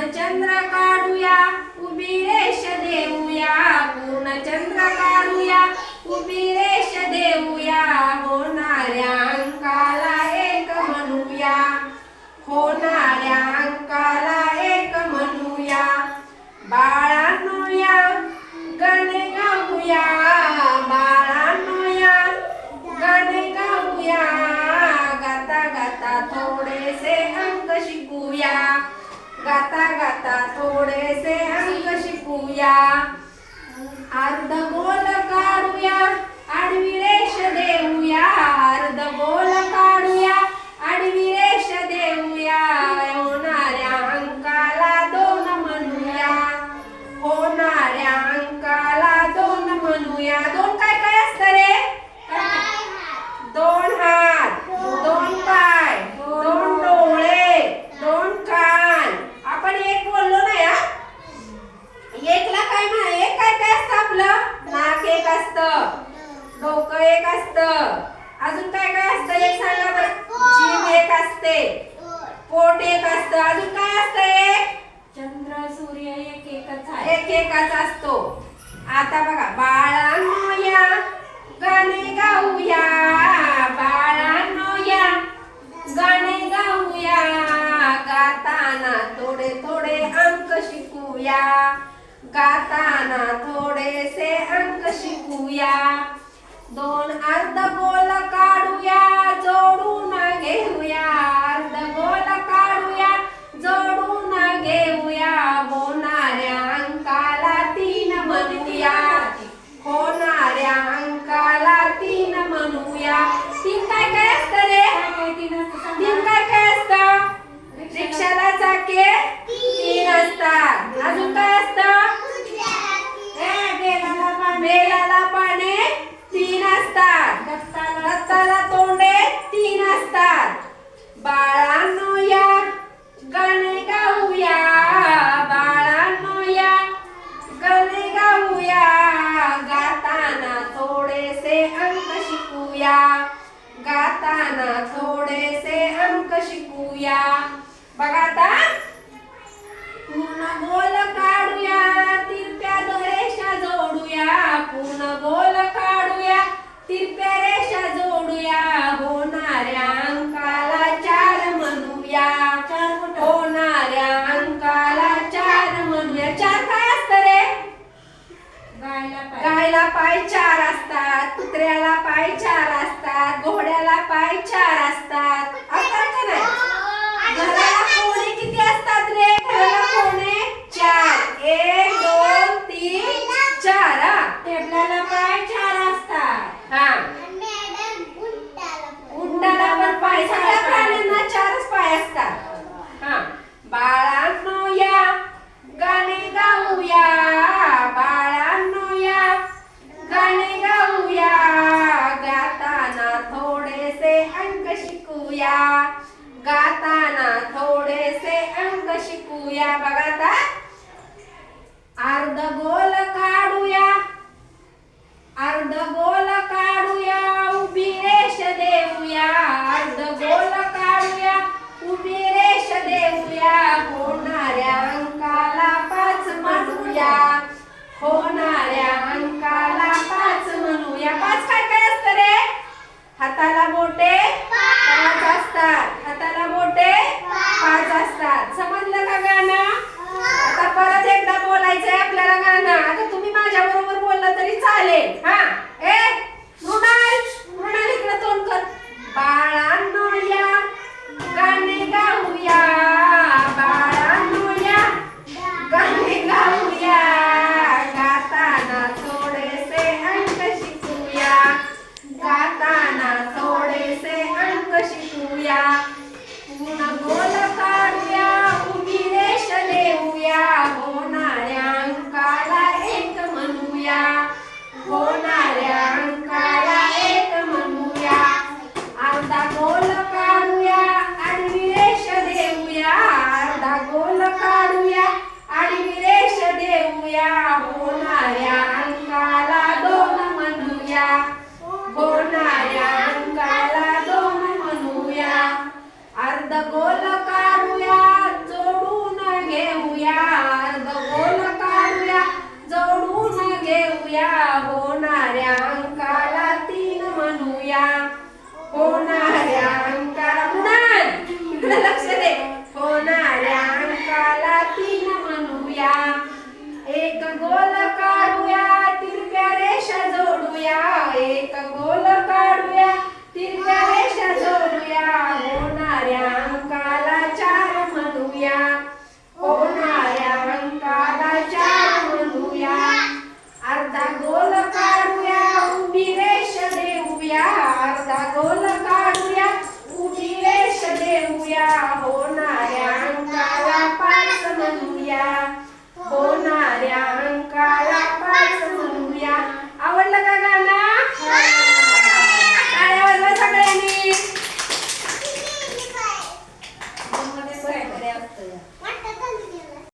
पूर्णचंद्र काढूया उभी रेष देऊया पूर्णचंद्र काढूया उभी रेष देऊया होणाऱ्या अंकाला एक म्हणूया होणाऱ्या अंकाला एक म्हणूया बाळांनो या गाणे गाऊया बाळांनो या गाणे गाऊया गाता गाता थोडेसे अंक शिकूया गाता गाता थोडेसे अंक शिकूया अर्धगोल काढूया आडवी रेष देऊया अर्धगोल काढूया आडवी रेष देऊया होणाऱ्या अंकाला दोन म्हणूया होणाऱ्या अंकाला दोन म्हणूया दोन काय काय असतं रे दोन हात दोन पाय दोन डोळे दोन कान आपण एक बोललो ना या एकला काय म्हणा एक काय काय असतं आपलं नाक एक असतं डोकं एक असतं अजून काय काय असतं एक सांगा बरं जीभ एक असते पोट एक असतं अजून काय असतं एक चंद्र सूर्य एक एकच आहे एक एकच असतो आता बघा बाळांनो या गाणे गाऊया बाळांनो या गाणे गाऊया गाताना थोडे थोडे अंक शिकूया गाताना थोडेसे अंक शिकूया दोन अर्धगोल काढूया जोडून घेऊया अर्धगोल काढूया जोडून घेऊया होणाऱ्या अंकाला तीन म्हणूया होणाऱ्या अंकाला तीन म्हणूया तीन काय काय असतं रे तीन काय काय असतं रिक्षाला चाके तीन असतात अजून काय असतं बेलाला पाने तीन असतात दत्ताला तोंडे तीन असतात बाळांनो या गाणे गाऊया बाळांनो या गाणे गाऊया गाताना थोडेसे अंक शिकूया गाताना थोडेसे अंक शिकूया बघा आता पूर्ण गोल काढूया तिरप्या रेषा जोडूया पूर्ण गोल काढूया तिरप्या रेषा जोडूया होणाऱ्या अंकाला चार म्हणूया होणाऱ्या अंकाला चार म्हणूया चार काय असतं रे गायला पाय चार असतात कुत्र्याला पाय चार असतात घोड्याला पाय चार असतात असतात का नाही घराला कोणे किती असतात रे घराला कोणे चार एक दोन तीन चार टेबलाला पाय चार असतात हा उंटाला पण पाय सगळ्या प्राण्यांना चारच पाय असतात हा बाळांनो या गाणे गाऊया बाळांनो या गाणे गाऊया गाताना थोडेसे अंक शिकूया गाताना थोडेसे अंक शिकूया बघा आता अर्धगोल काढूया अर्धगोल काढूया उभी रेष देऊया अर्धगोल काढूया उभी रेष देऊया होणाऱ्या अंकाला पाच म्हणूया होणाऱ्या अंकाला पाच म्हणूया पाच काय काय असतं रे हाताला बोटे पाच असतात हाताला बोटे पाच असतात समजलं का गाणं